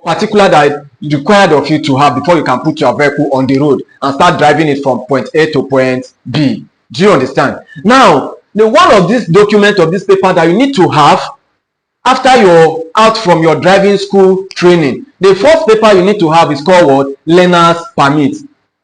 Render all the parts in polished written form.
particular that is required of you to have before you can put your vehicle on the road and start driving it from point A to point B. Do you understand? Now, the one of this document of this paper that you need to have after you're out from your driving school training, the first paper you need to have is called what? Learner's permit.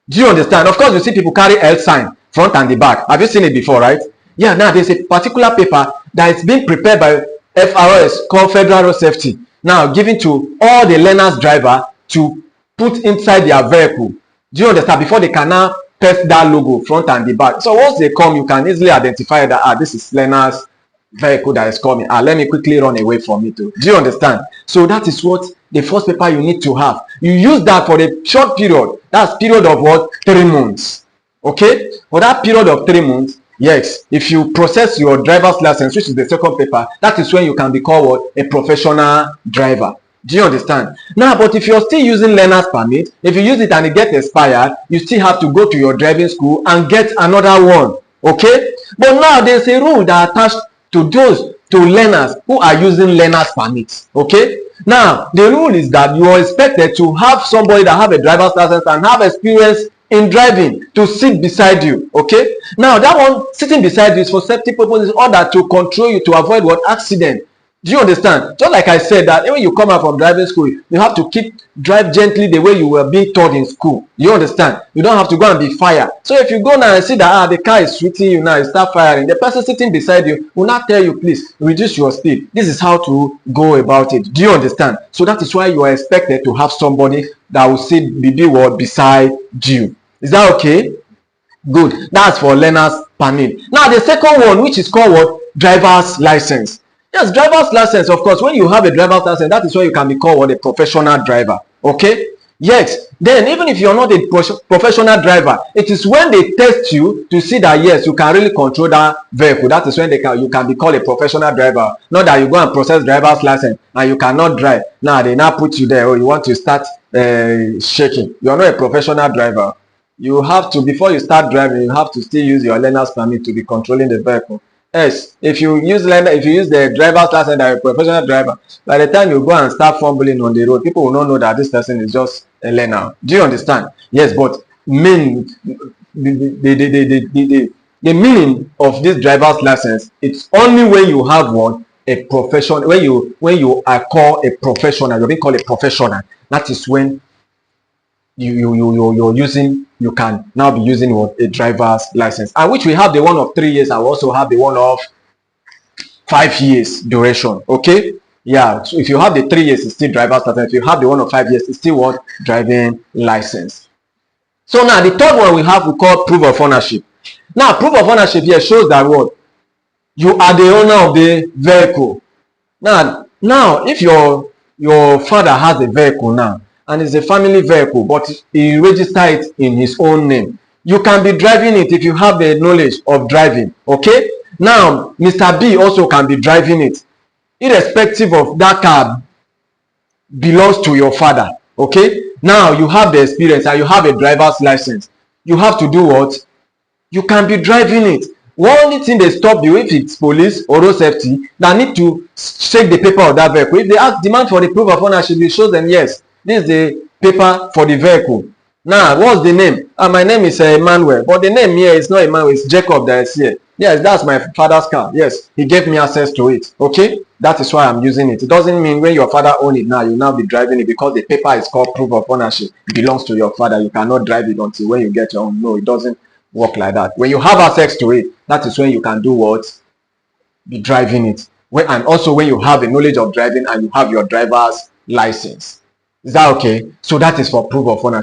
Do you understand? Of course, you see people carry L sign front and the back. Have you seen it before, right? Yeah, now there's a particular paper that is being prepared by FRS called Federal Road Safety, now given to all the learners driver to put inside their vehicle. Do you understand? Before they can now paste that logo front and the back. So once they come, you can easily identify that this is learner's vehicle that is coming. Let me quickly run away from it too. Do you understand? So that is what the first paper you need to have. You use that for a short period. That's period of what? 3 months. Okay? For that period of 3 months, yes, if you process your driver's license, which is the second paper, that is when you can be called what? A professional driver. Do you understand? Now, but if you're still using learner's permit, if you use it and it gets expired, you still have to go to your driving school and get another one. Okay? But now there's a rule that attached to those learners who are using learner's permits. Okay? Now, the rule is that you are expected to have somebody that have a driver's license and have experience in driving to sit beside you. Okay? Now, that one sitting beside you is for safety purposes, in order to control you, to avoid what? Accident. Do you understand? Just like I said, that when you come out from driving school, you have to drive gently the way you were being taught in school. You understand? You don't have to go and be fired. So if you go now and see that the car is shooting you now, you start firing, the person sitting beside you will not tell you, please reduce your speed. This is how to go about it. Do you understand? So that is why you are expected to have somebody that will sit beside you. Is that okay? Good. That's for learner's permit. Now the second one, which is called what? Driver's license. Yes, driver's license, of course. When you have a driver's license, that is where you can be called what? A professional driver. Okay? Yes. Then, even if you're not a professional driver, it is when they test you to see that, yes, you can really control that vehicle. That is when you can be called a professional driver. Not that you go and process driver's license and you cannot drive. Now, they now put you there, or you want to start shaking. You're not a professional driver. You have to, before you start driving, you have to still use your learner's permit to be controlling the vehicle. Yes, if you use the driver's license that a professional driver, by the time you go and start fumbling on the road, people will not know that this person is just a learner. Do you understand? Yes, but the meaning of this driver's license, it's only when you have one, a profession, when you are called a professional, you're being called a professional. That is when you can now be using what? A driver's license, and which we have the one of 3 years, and we also have the one of 5 years duration. Okay, yeah, so if you have the 3 years, it's still driver's license. If you have the one of 5 years, it's still what? Driving license. So now the third one we call proof of ownership. Now proof of ownership here shows that what? You are the owner of the vehicle. Now if your father has a vehicle now, and it's a family vehicle, but he registered it in his own name, you can be driving it if you have the knowledge of driving. Okay? Now, Mr. B also can be driving it, irrespective of that car belongs to your father. Okay? Now, you have the experience and you have a driver's license. You have to do what? You can be driving it. One only thing they stop you, if it's police or road safety, that need to check the paper of that vehicle. If they demand for the proof of ownership, you show them, yes, this is the paper for the vehicle. Now, what's the name? My name is Emmanuel, but the name here is not Emmanuel, it's Jacob that is here. Yes, that's my father's car. Yes, he gave me access to it. Okay, that is why I'm using it. It doesn't mean when your father owns it now, you'll now be driving it, because the paper is called proof of ownership. It belongs to your father. You cannot drive it until when you get your own. No, it doesn't work like that. When you have access to it, that is when you can do what? Be driving it. And also when you have the knowledge of driving and you have your driver's license. Is that okay? So that is for proof of ownership.